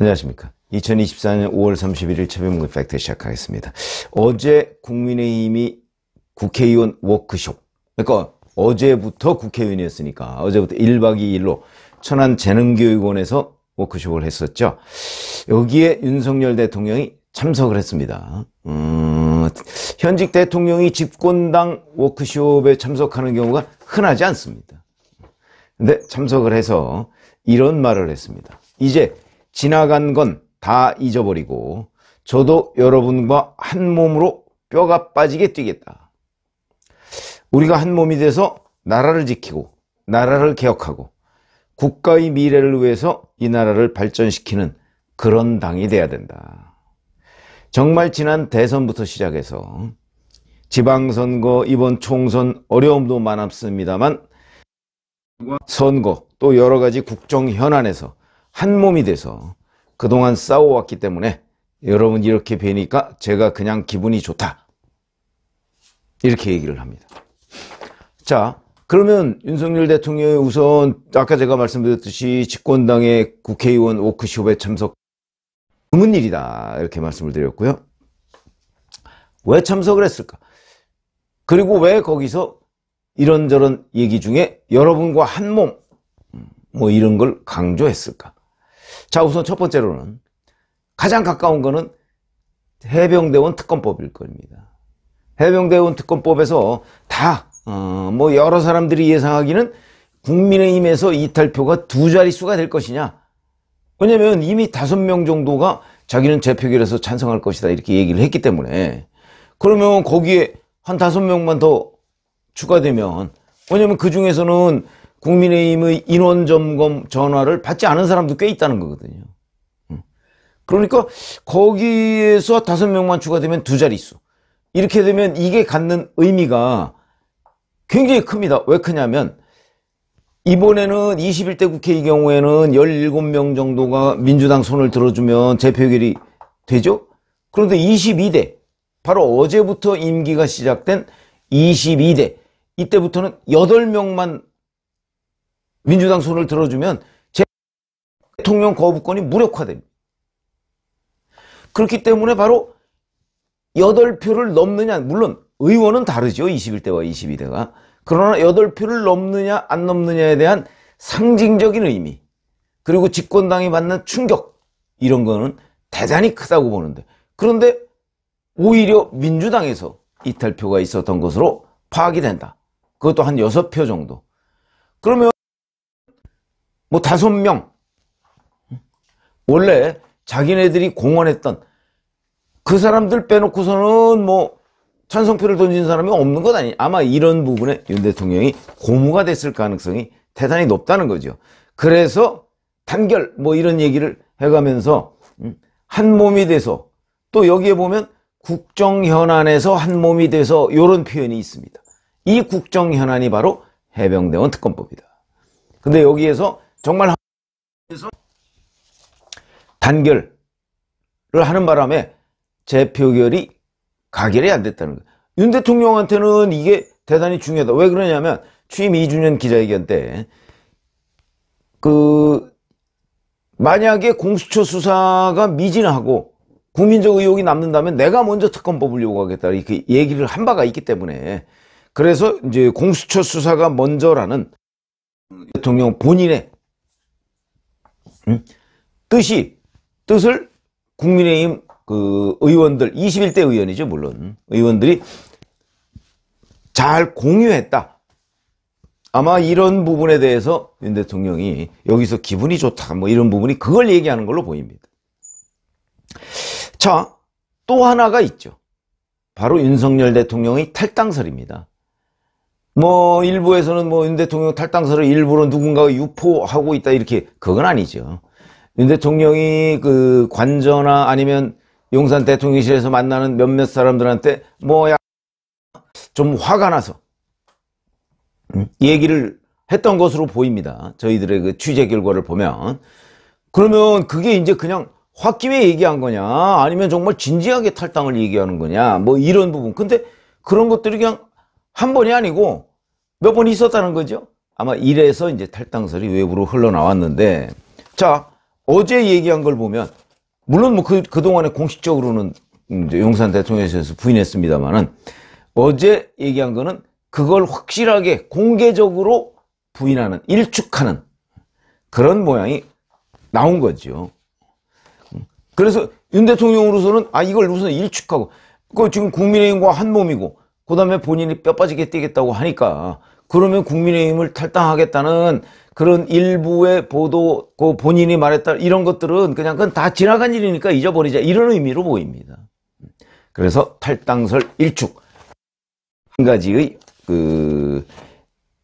안녕하십니까. 2024년 5월 31일 최병무의 팩트 시작하겠습니다. 어제 국민의힘이 국회의원 워크숍, 그러니까 어제부터 국회의원이었으니까 어제부터 1박 2일로 천안재능교육원에서 워크숍을 했었죠. 여기에 윤석열 대통령이 참석을 했습니다. 현직 대통령이 집권당 워크숍에 참석하는 경우가 흔하지 않습니다. 근데 참석을 해서 이런 말을 했습니다. 이제 지나간 건 다 잊어버리고 저도 여러분과 한 몸으로 뼈가 빠지게 뛰겠다. 우리가 한 몸이 돼서 나라를 지키고 나라를 개혁하고 국가의 미래를 위해서 이 나라를 발전시키는 그런 당이 돼야 된다. 정말 지난 대선부터 시작해서 지방선거, 이번 총선 어려움도 많았습니다만 선거 또 여러 가지 국정 현안에서 한 몸이 돼서 그동안 싸워왔기 때문에 여러분 이렇게 뵈니까 제가 그냥 기분이 좋다. 이렇게 얘기를 합니다. 자, 그러면 윤석열 대통령이 우선 아까 제가 말씀드렸듯이 집권당의 국회의원 워크숍에 참석 드문 일이다. 이렇게 말씀을 드렸고요. 왜 참석을 했을까? 그리고 왜 거기서 이런저런 얘기 중에 여러분과 한 몸, 뭐 이런 걸 강조했을까? 자, 우선 첫 번째로는 가장 가까운 거는 해병대원 특검법일 겁니다. 해병대원 특검법에서 다, 뭐 여러 사람들이 예상하기는 국민의힘에서 이탈표가 두 자릿수가 될 것이냐. 왜냐면 이미 5명 정도가 자기는 재표결에서 찬성할 것이다 이렇게 얘기를 했기 때문에 그러면 거기에 한 5명만 더 추가되면 왜냐면 그 중에서는 국민의힘의 인원점검 전화를 받지 않은 사람도 꽤 있다는 거거든요. 그러니까 거기에서 5명만 추가되면 두 자릿수. 이렇게 되면 이게 갖는 의미가 굉장히 큽니다. 왜 크냐면 이번에는 21대 국회의 경우에는 17명 정도가 민주당 손을 들어주면 재표결이 되죠. 그런데 22대, 바로 어제부터 임기가 시작된 22대, 이때부터는 8명만 민주당 손을 들어주면 대통령 거부권이 무력화됩니다. 그렇기 때문에 바로 8표를 넘느냐, 물론 의원은 다르죠. 21대와 22대가. 그러나 8표를 넘느냐 안 넘느냐에 대한 상징적인 의미, 그리고 집권당이 받는 충격, 이런 거는 대단히 크다고 보는데, 그런데 오히려 민주당에서 이탈표가 있었던 것으로 파악이 된다. 그것도 한 6표 정도. 그러면 뭐 5명, 원래 자기네들이 공언했던 그 사람들 빼놓고서는 뭐 찬성표를 던진 사람이 없는 것 아니냐. 아마 이런 부분에 윤 대통령이 고무가 됐을 가능성이 대단히 높다는 거죠. 그래서 단결 뭐 이런 얘기를 해가면서 한 몸이 돼서, 또 여기에 보면 국정 현안에서 한 몸이 돼서 이런 표현이 있습니다. 이 국정 현안이 바로 해병대원 특검법이다. 근데 여기에서 정말 단결을 하는 바람에 재표결이 가결이 안 됐다는 거예요. 윤 대통령한테는 이게 대단히 중요하다. 왜 그러냐면 취임 2주년 기자회견 때 만약에 공수처 수사가 미진하고 국민적 의혹이 남는다면 내가 먼저 특검법을 요구하겠다 이렇게 얘기를 한 바가 있기 때문에, 그래서 이제 공수처 수사가 먼저라는 대통령 본인의 뜻을 국민의힘 의원들, 21대 의원이죠, 물론. 의원들이 잘 공유했다. 아마 이런 부분에 대해서 윤 대통령이 여기서 기분이 좋다, 뭐 이런 부분이 그걸 얘기하는 걸로 보입니다. 자, 또 하나가 있죠. 바로 윤석열 대통령의 탈당설입니다. 뭐 일부에서는 뭐 윤 대통령 탈당설을 일부러 누군가가 유포하고 있다 이렇게, 그건 아니죠. 윤 대통령이 관저나 아니면 용산 대통령실에서 만나는 몇몇 사람들한테 좀 화가 나서 얘기를 했던 것으로 보입니다. 저희들의 그 취재 결과를 보면. 그러면 그게 이제 그냥 홧김에 얘기한 거냐, 아니면 정말 진지하게 탈당을 얘기하는 거냐, 뭐 이런 부분. 근데 그런 것들이 그냥 한 번이 아니고 몇 번 있었다는 거죠. 아마 이래서 이제 탈당설이 외부로 흘러나왔는데, 자, 어제 얘기한 걸 보면, 물론 뭐 그동안에 공식적으로는 이제 용산 대통령실에서 부인했습니다만은, 어제 얘기한 거는 그걸 확실하게 공개적으로 부인하는, 일축하는 그런 모양이 나온 거죠. 그래서 윤 대통령으로서는 이걸 우선 일축하고, 지금 국민의힘과 한 몸이고, 그 다음에 본인이 뼈 빠지게 뛰겠다고 하니까, 그러면 국민의힘을 탈당하겠다는 그런 일부의 보도, 본인이 말했다, 이런 것들은 그냥 그건 다 지나간 일이니까 잊어버리자, 이런 의미로 보입니다. 그래서 탈당설 일축. 한 가지의,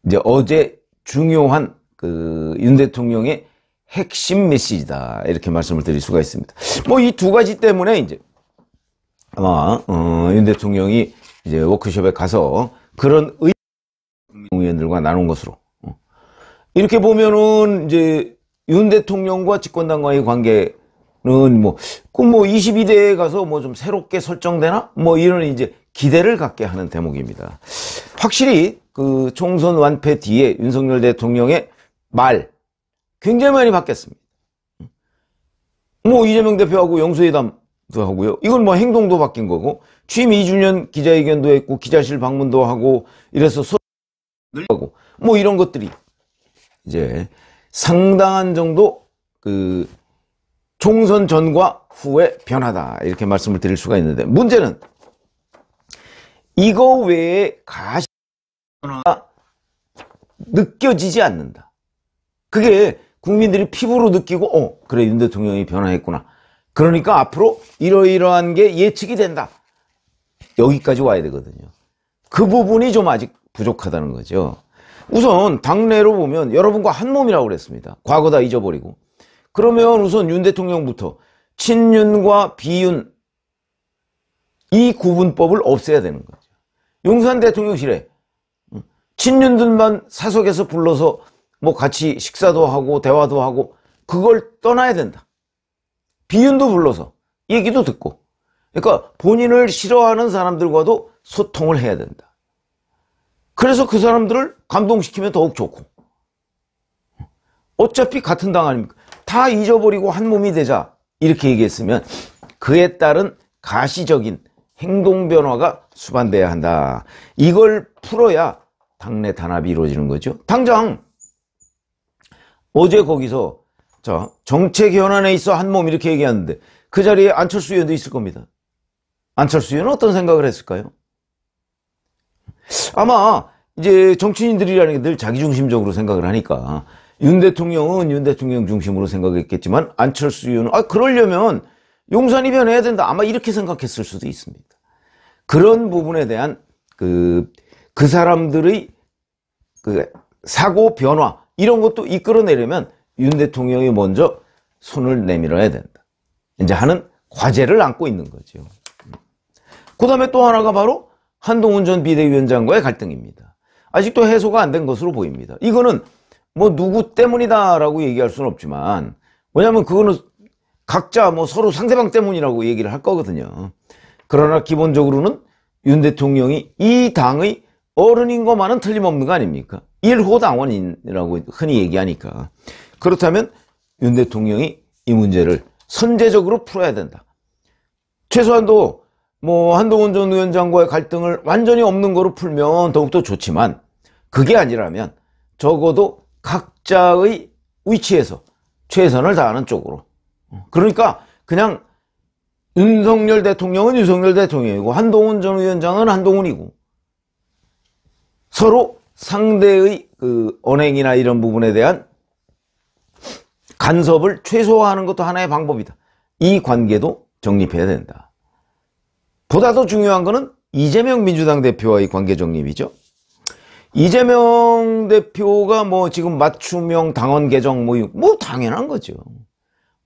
이제 어제 중요한 윤 대통령의 핵심 메시지다. 이렇게 말씀을 드릴 수가 있습니다. 뭐 이 두 가지 때문에 이제 아마, 윤 대통령이 이제 워크숍에 가서 그런 의원들과 나눈 것으로. 이렇게 보면은 이제 윤 대통령과 집권당과의 관계는 뭐 22대에 가서 뭐 좀 새롭게 설정되나? 뭐 이런 이제 기대를 갖게 하는 대목입니다. 확실히 총선 완패 뒤에 윤석열 대통령의 말 굉장히 많이 바뀌었습니다. 뭐 이재명 대표하고 영수회담도 하고요. 이건 뭐 행동도 바뀐 거고, 취임 2주년 기자회견도 했고, 기자실 방문도 하고, 이래서 하고, 뭐 이런 것들이 이제 상당한 정도 총선 전과 후의 변화다. 이렇게 말씀을 드릴 수가 있는데, 문제는 이거 외에 가시 변화가 느껴지지 않는다. 그게 국민들이 피부로 느끼고, 그래, 윤 대통령이 변화했구나. 그러니까 앞으로 이러이러한 게 예측이 된다. 여기까지 와야 되거든요. 그 부분이 좀 아직 부족하다는 거죠. 우선 당내로 보면 여러분과 한 몸이라고 그랬습니다. 과거 다 잊어버리고. 그러면 우선 윤 대통령부터 친윤과 비윤, 이 구분법을 없애야 되는 거죠. 용산 대통령실에 친윤들만 사석에서 불러서 뭐 같이 식사도 하고 대화도 하고, 그걸 떠나야 된다. 비윤도 불러서 얘기도 듣고, 그러니까 본인을 싫어하는 사람들과도 소통을 해야 된다. 그래서 그 사람들을 감동시키면 더욱 좋고, 어차피 같은 당 아닙니까? 다 잊어버리고 한 몸이 되자, 이렇게 얘기했으면 그에 따른 가시적인 행동 변화가 수반돼야 한다. 이걸 풀어야 당내 단합이 이루어지는 거죠. 당장 어제 거기서 정책 현안에 있어 한 몸 이렇게 얘기하는데, 그 자리에 안철수 의원도 있을 겁니다. 안철수 의원은 어떤 생각을 했을까요? 아마 이제 정치인들이라는 게 늘 자기중심적으로 생각을 하니까 윤 대통령은 윤 대통령 중심으로 생각했겠지만, 안철수 의원은 그러려면 용산이 변해야 된다, 아마 이렇게 생각했을 수도 있습니다. 그런 부분에 대한 그 사람들의 사고 변화, 이런 것도 이끌어내려면 윤 대통령이 먼저 손을 내밀어야 된다, 이제 하는 과제를 안고 있는 거죠. 그 다음에 또 하나가 바로 한동훈 전 비대위원장과의 갈등입니다. 아직도 해소가 안 된 것으로 보입니다. 이거는 뭐 누구 때문이다라고 얘기할 수는 없지만, 왜냐하면 그거는 각자 뭐 서로 상대방 때문이라고 얘기를 할 거거든요. 그러나 기본적으로는 윤 대통령이 이 당의 어른인 것만은 틀림없는 거 아닙니까? 1호 당원이라고 흔히 얘기하니까. 그렇다면 윤 대통령이 이 문제를 선제적으로 풀어야 된다. 최소한도 뭐 한동훈 전 위원장과의 갈등을 완전히 없는 거로 풀면 더욱더 좋지만, 그게 아니라면 적어도 각자의 위치에서 최선을 다하는 쪽으로. 그러니까 그냥 윤석열 대통령은 윤석열 대통령이고, 한동훈 전 위원장은 한동훈이고, 서로 상대의 언행이나 이런 부분에 대한 간섭을 최소화하는 것도 하나의 방법이다. 이 관계도 정립해야 된다. 보다 더 중요한 거는 이재명 민주당 대표와의 관계 정립이죠. 이재명 대표가 뭐 지금 맞춤형 당원 개정 뭐 당연한 거죠.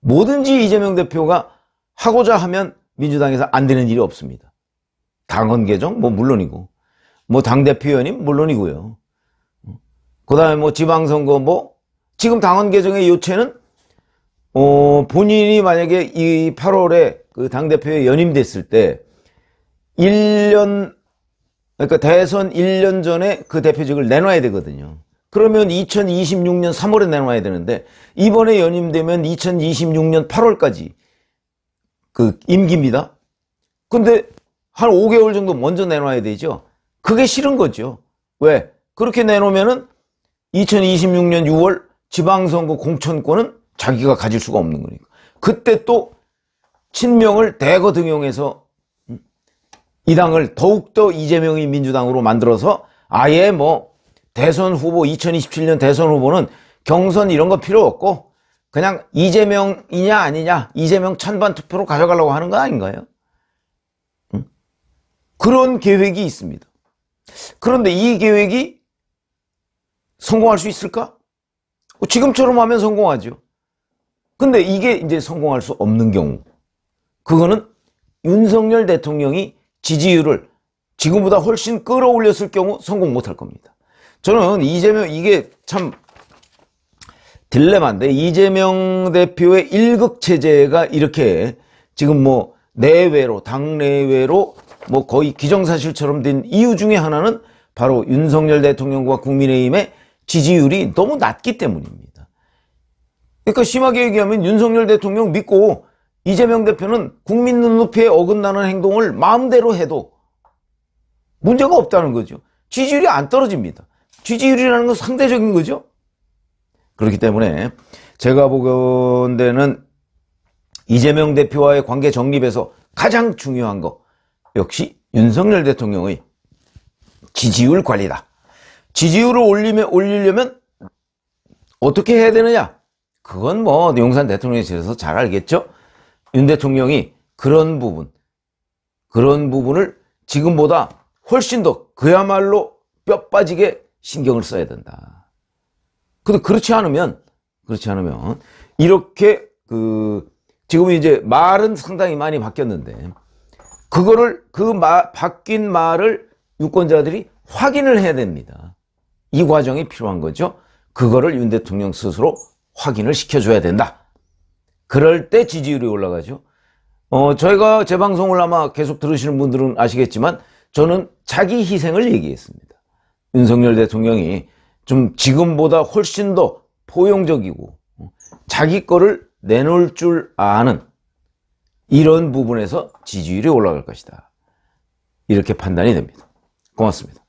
뭐든지 이재명 대표가 하고자 하면 민주당에서 안 되는 일이 없습니다. 당원 개정 뭐 물론이고, 뭐 당대표 연임 물론이고요. 그 다음에 뭐 지방선거 지금 당원 개정의 요체는 본인이 만약에 이 8월에 그 당대표에 연임됐을 때 1년, 그러니까 대선 1년 전에 그 대표직을 내놔야 되거든요. 그러면 2026년 3월에 내놔야 되는데 이번에 연임되면 2026년 8월까지 그 임기입니다. 근데 한 5개월 정도 먼저 내놔야 되죠. 그게 싫은 거죠. 왜? 그렇게 내놓으면은 2026년 6월 지방선거 공천권은 자기가 가질 수가 없는 거니까. 그때 또 친명을 대거 등용해서 이 당을 더욱더 이재명이 민주당으로 만들어서 아예 뭐 대선 후보 2027년 대선 후보는 경선 이런 거 필요 없고 그냥 이재명이냐 아니냐 이재명 찬반 투표로 가져가려고 하는 거 아닌가요? 그런 계획이 있습니다. 그런데 이 계획이 성공할 수 있을까? 지금처럼 하면 성공하죠. 근데 이게 이제 성공할 수 없는 경우 그거는 윤석열 대통령이 지지율을 지금보다 훨씬 끌어올렸을 경우 성공 못할 겁니다. 저는 이재명 이게 참 딜레마인데 이재명 대표의 1급 체제가 이렇게 지금 뭐 내외로 당내외로 뭐 거의 기정사실처럼 된 이유 중에 하나는 바로 윤석열 대통령과 국민의힘의 지지율이 너무 낮기 때문입니다. 그러니까 심하게 얘기하면 윤석열 대통령 믿고 이재명 대표는 국민 눈높이에 어긋나는 행동을 마음대로 해도 문제가 없다는 거죠. 지지율이 안 떨어집니다. 지지율이라는 건 상대적인 거죠. 그렇기 때문에 제가 보건대는 이재명 대표와의 관계 정립에서 가장 중요한 거 역시 윤석열 대통령의 지지율 관리다. 지지율을 올리려면 어떻게 해야 되느냐? 그건 뭐 용산 대통령실에서 잘 알겠죠? 윤 대통령이 그런 부분을 지금보다 훨씬 더 그야말로 뼈 빠지게 신경을 써야 된다. 근데 그렇지 않으면 이렇게 지금 이제 말은 상당히 많이 바뀌었는데 그거를 바뀐 말을 유권자들이 확인을 해야 됩니다. 이 과정이 필요한 거죠. 그거를 윤 대통령 스스로 확인을 시켜줘야 된다. 그럴 때 지지율이 올라가죠. 저희가 제 방송을 아마 계속 들으시는 분들은 아시겠지만 저는 자기 희생을 얘기했습니다. 윤석열 대통령이 좀 지금보다 훨씬 더 포용적이고 자기 거를 내놓을 줄 아는 이런 부분에서 지지율이 올라갈 것이다. 이렇게 판단이 됩니다. 고맙습니다.